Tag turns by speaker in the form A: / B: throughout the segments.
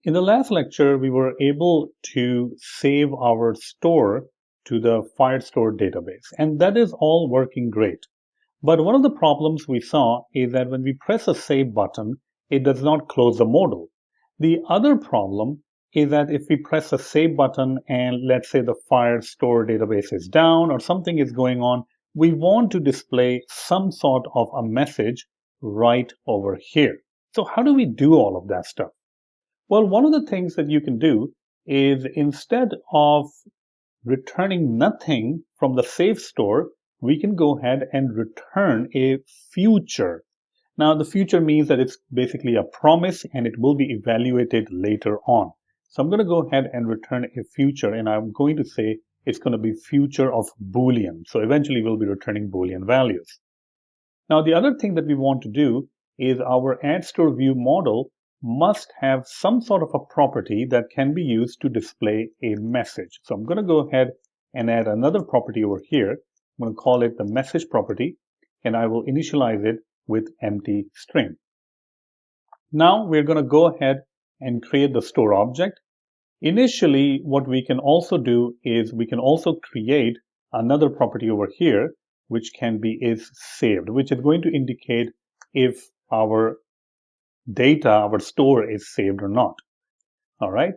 A: In the last lecture, we were able to save our store to the Firestore database, and that is all working great. But one of the problems we saw is that when we press a save button, it does not close the modal. The other problem is that if we press a save button and let's say the Firestore database is down or something is going on, we want to display some sort of a message right over here. So how do we do all of that stuff? Well, one of the things that you can do is instead of returning nothing from the save store, we can go ahead and return a future. Now, the future means that it's basically a promise and it will be evaluated later on. So I'm going to go ahead and return a future, and I'm going to say it's going to be future of Boolean. So eventually we'll be returning Boolean values. Now, the other thing that we want to do is our add store view model must have some sort of a property that can be used to display a message. So I'm going to go ahead and add another property over here. I'm going to call it the message property, and I will initialize it with empty string. Now we're going to go ahead and create the store object. Initially, what we can also do is we can also create another property over here, which can be is saved, which is going to indicate if our data, our store is saved or not. All right.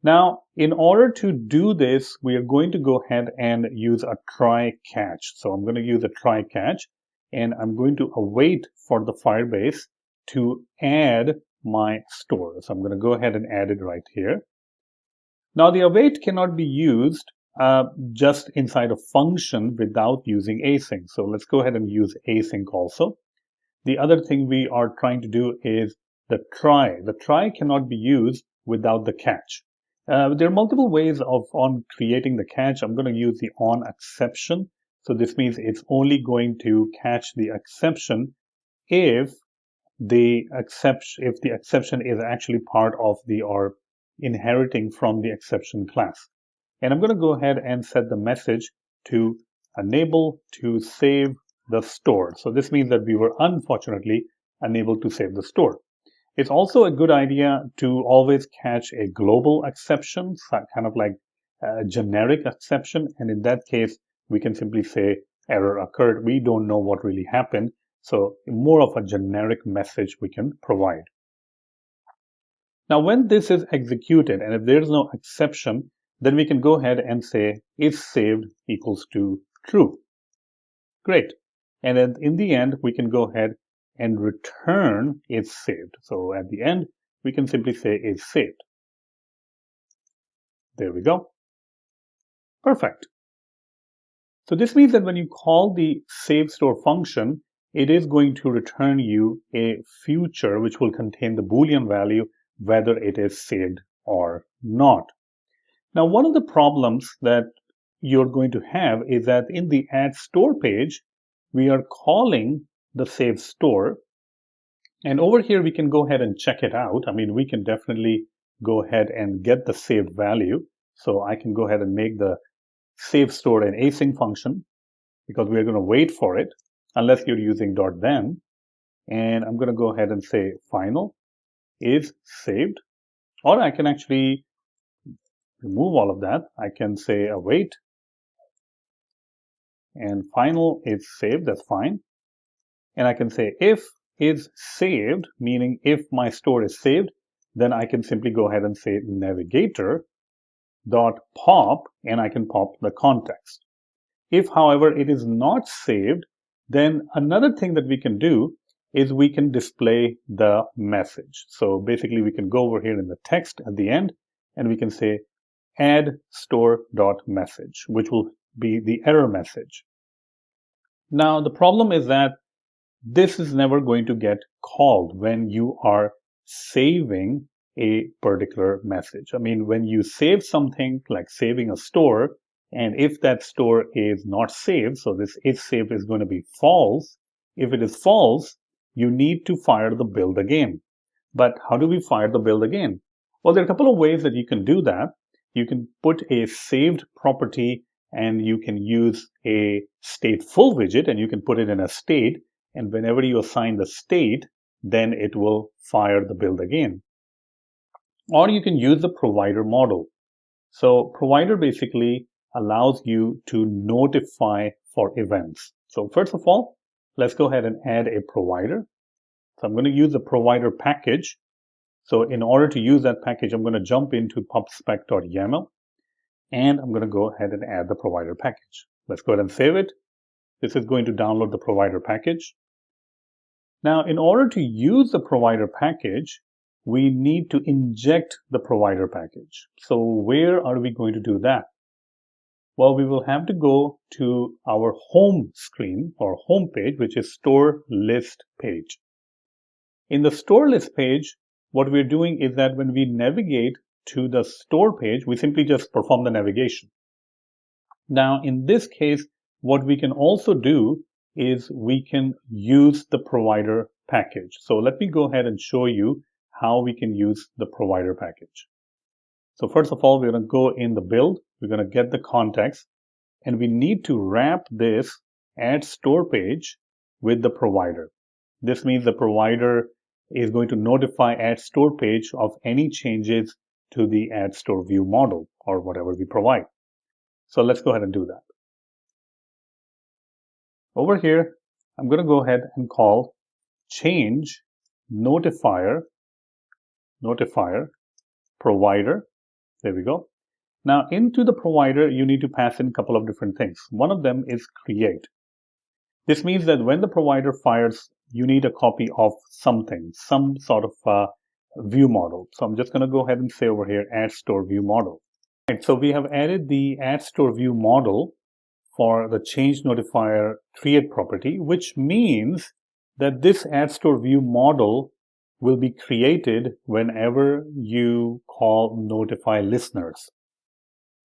A: Now, in order to do this, we are going to go ahead and use a try catch. So I'm going to use a try catch, and I'm going to await for the Firebase to add my store. So I'm going to go ahead and add it right here. Now, the await cannot be used just inside a function without using async. So let's go ahead and use async also. The other thing we are trying to do is the try. The try cannot be used without the catch. There are multiple ways of creating the catch. I'm going to use the on exception. So this means it's only going to catch the exception if the exception is actually part of the or inheriting from the exception class. And I'm going to go ahead and set the message to enable to save the store. So this means that we were unfortunately unable to save the store. It's also a good idea to always catch a global exception, kind of like a generic exception. And in that case, we can simply say error occurred. We don't know what really happened. So more of a generic message we can provide. Now, when this is executed, and if there's no exception, then we can go ahead and say is saved equals to true. Great. And then in the end, we can go ahead and return is saved. So at the end, we can simply say is saved. There we go. Perfect. So this means that when you call the save store function, it is going to return you a future which will contain the Boolean value, whether it is saved or not. Now, one of the problems that you're going to have is that in the add store page, we are calling the save store. And over here, we can go ahead and check it out. I mean, we can definitely go ahead and get the saved value. So I can go ahead and make the save store an async function because we're going to wait for it unless you're using .then. And I'm going to go ahead and say final is saved. Or I can actually remove all of that. I can say await and final is saved. That's fine. And I can say if is saved, meaning if my store is saved, then I can simply go ahead and say navigator dot pop, and I can pop the context. If, however, it is not saved, then another thing that we can do is we can display the message. So basically, we can go over here in the text at the end, and we can say add store dot message, which will be the error message. Now, the problem is that this is never going to get called when you are saving a particular message. I mean, when you save something like saving a store, and if that store is not saved, so this is saved is going to be false. If it is false, you need to fire the build again. But how do we fire the build again? Well, there are a couple of ways that you can do that. You can put a saved property and you can use a stateful widget and you can put it in a state. And whenever you assign the state, then it will fire the build again. or you can use the provider model. So provider basically allows you to notify for events. So first of all, let's go ahead and add a provider. So I'm going to use the provider package. So in order to use that package, I'm going to jump into pubspec.yaml, and I'm going to go ahead and add the provider package. Let's go ahead and save it. This is going to download the provider package. Now, in order to use the provider package, we need to inject the provider package. So where are we going to do that? Well, we will have to go to our home screen or home page, which is store list page. In the store list page, what we're doing is that when we navigate to the store page, we simply just perform the navigation. Now, in this case, what we can also do is we can use the provider package. So let me go ahead and show you how we can use the provider package. So first of all, we're going to go in the build, we're going to get the context, and we need to wrap this add store page with the provider. This means the provider is going to notify add store page of any changes to the add store view model or whatever we provide. So let's go ahead and do that. Over here, I'm going to go ahead and call change notifier provider. There we go. Now into the provider, you need to pass in a couple of different things. One of them is create. This means that when the provider fires, you need a copy of something, some sort of view model. So I'm just going to go ahead and say over here, add store view model. Right, so we have added the add store view model for the change notifier create property, which means that this add store view model will be created whenever you call notify listeners.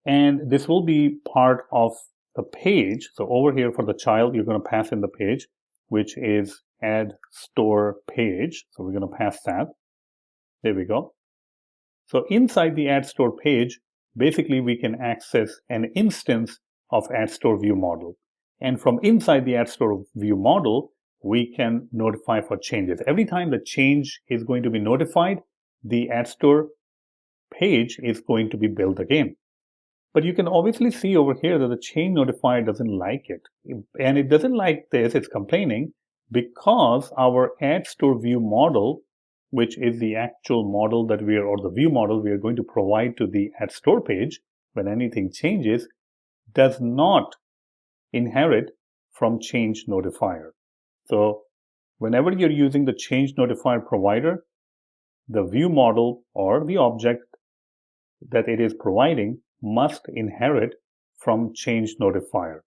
A: And this will be part of the page. So over here for the child, you're going to pass in the page, which is add store page. So we're going to pass that. There we go. So inside the add store page, basically we can access an instance of add store view model. And from inside the add store view model, we can notify for changes. Every time the change is going to be notified, the add store page is going to be built again. But you can obviously see over here that the change notifier doesn't like it. And it doesn't like this, it's complaining because our add store view model, which is the actual model that we are, or the view model we are going to provide to the add store page when anything changes, does not inherit from change notifier. So whenever you're using the change notifier provider, the view model or the object that it is providing must inherit from change notifier.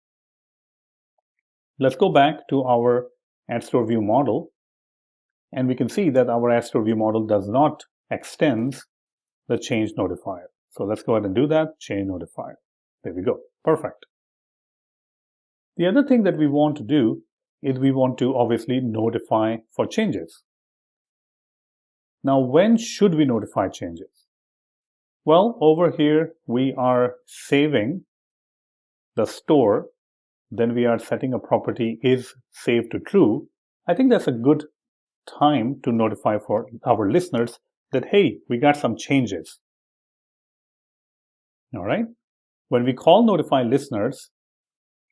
A: Let's go back to our add store view model, and we can see that our add store view model does not extend the change notifier. So let's go ahead and do that, change notifier. There we go, perfect. The other thing that we want to do is we want to obviously notify for changes. Now, when should we notify changes? Well, over here, we are saving the store. Then we are setting a property is saved to true. I think that's a good time to notify for our listeners that, hey, we got some changes. All right. When we call notify listeners,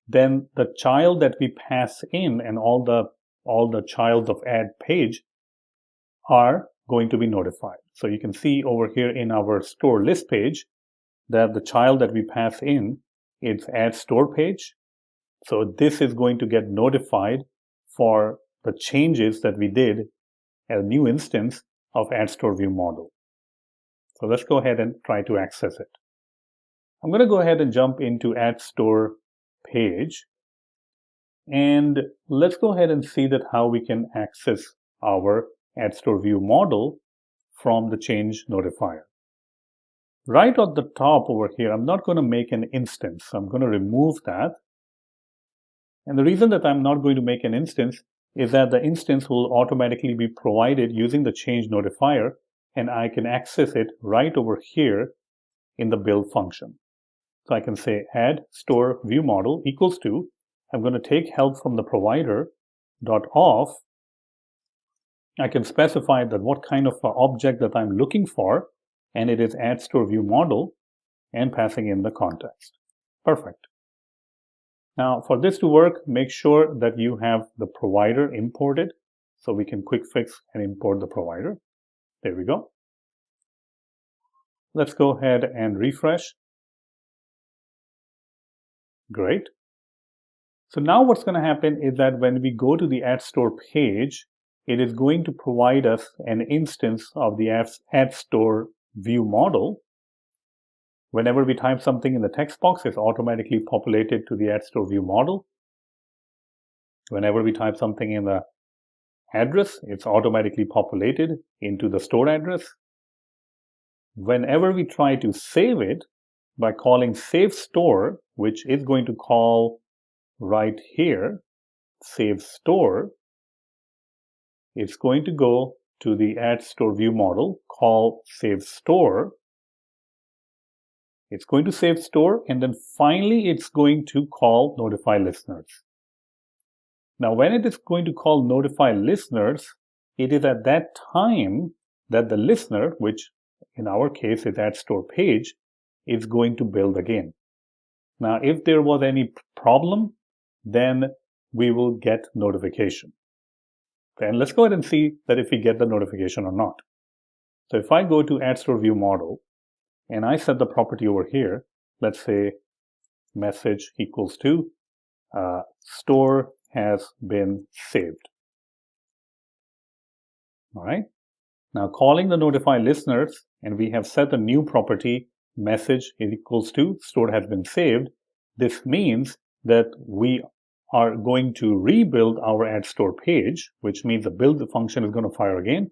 A: then the child that we pass in and all the childs of add page are going to be notified. So you can see over here in our store list page that the child that we pass in is add store page. So this is going to get notified for the changes that we did at a new instance of add store view model. So let's go ahead and try to access it. I'm going to go ahead and jump into add store page, and let's go ahead and see that how we can access our add store view model from the change notifier. Right at the top over here, I'm not going to make an instance. I'm going to remove that. And the reason that I'm not going to make an instance is that the instance will automatically be provided using the change notifier, and I can access it right over here in the build function. So I can say add store view model equals to, I'm going to take help from the provider dot off. I can specify that what kind of object that I'm looking for, and it is add store view model and passing in the context. Perfect. Now for this to work, make sure that you have the provider imported, so we can quick fix and import the provider. There we go. Let's go ahead and refresh. Great. So now what's going to happen is that when we go to the add store page, it is going to provide us an instance of the add store view model. Whenever we type something in the text box, it's automatically populated to the add store view model. Whenever we type something in the address, it's automatically populated into the store address. Whenever we try to save it by calling save store, which is going to call right here, save store, it's going to go to the add store view model, call save store. It's going to save store, and then finally it's going to call notify listeners. Now when it is going to call notify listeners, it is at that time that the listener, which in our case is add store page, is going to build again. Now if there was any problem, then we will get notification. And let's go ahead and see that if we get the notification or not. So if I go to add store view model and I set the property over here, let's say message equals to store has been saved. All right. Now calling the notify listeners, and we have set a new property, message equals to store has been saved. This means that we are going to rebuild our add store page, which means the build function is going to fire again.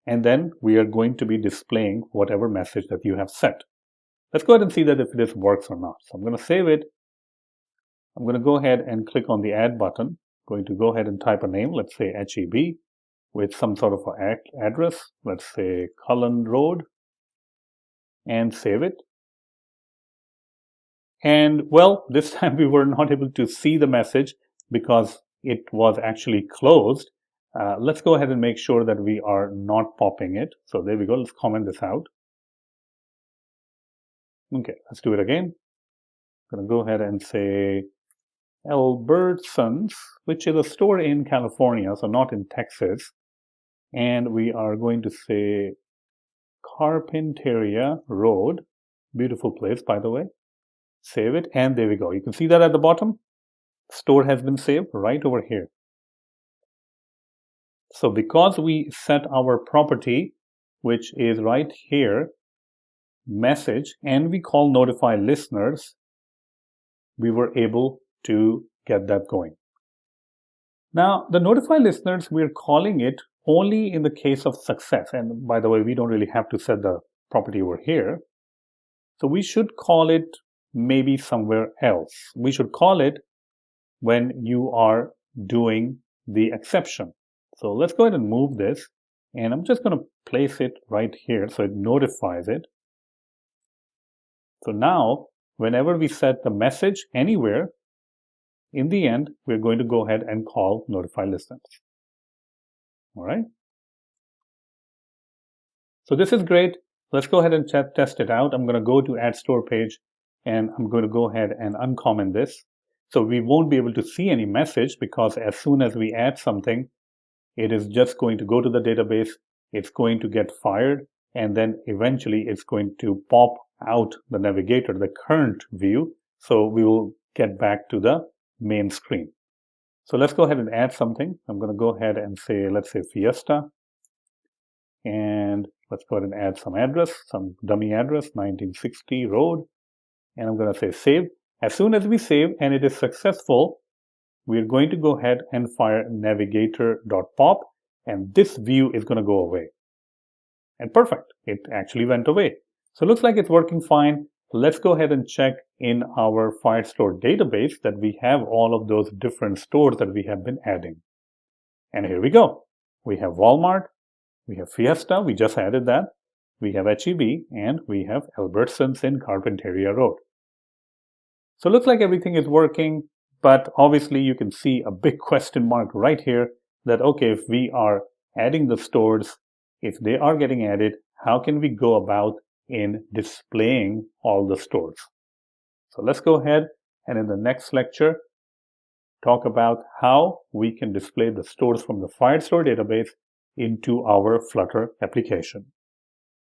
A: And then we are going to be displaying whatever message that you have set. Let's go ahead and see that if this works or not. So I'm going to save it. I'm going to go ahead and click on the add button. I'm going to go ahead and type a name, let's say HEB, with some sort of an address, let's say Cullen Road, and save it. And well, this time we were not able to see the message because it was actually closed. Let's go ahead and make sure that we are not popping it. So there we go. Let's comment this out. Okay, let's do it again. I'm going to go ahead and say Albertsons, which is a store in California, so not in Texas. And we are going to say Carpinteria Road. Beautiful place, by the way. Save it, and there we go. You can see that at the bottom. Store has been saved right over here. So because we set our property, which is right here, message, and we call notify listeners, we were able to get that going. Now, the notify listeners, we're calling it only in the case of success. And by the way, we don't really have to set the property over here. So we should call it maybe somewhere else. We should call it when you are doing the exception. So let's go ahead and move this, and I'm just going to place it right here so it notifies it. So now, whenever we set the message anywhere, in the end, we're going to go ahead and call notify listeners. All right. So this is great. Let's go ahead and test it out. I'm going to go to add store page, and I'm going to go ahead and uncomment this. So we won't be able to see any message because as soon as we add something, it is just going to go to the database, it's going to get fired, and then eventually it's going to pop out the navigator, the current view. So we will get back to the main screen. So let's go ahead and add something. I'm going to go ahead and say, let's say Fiesta. And let's go ahead and add some address, some dummy address, 1960 Road. And I'm going to say save. As soon as we save and it is successful, we're going to go ahead and fire navigator.pop, and this view is going to go away. And perfect, it actually went away. So it looks like it's working fine. Let's go ahead and check in our Firestore database that we have all of those different stores that we have been adding. And here we go. We have Walmart, we have Fiesta, we just added that. We have HEB, and we have Albertsons in Carpinteria Road. So it looks like everything is working, but obviously you can see a big question mark right here that, okay, if we are adding the stores, if they are getting added, how can we go about in displaying all the stores. So let's go ahead and in the next lecture, talk about how we can display the stores from the Firestore database into our Flutter application.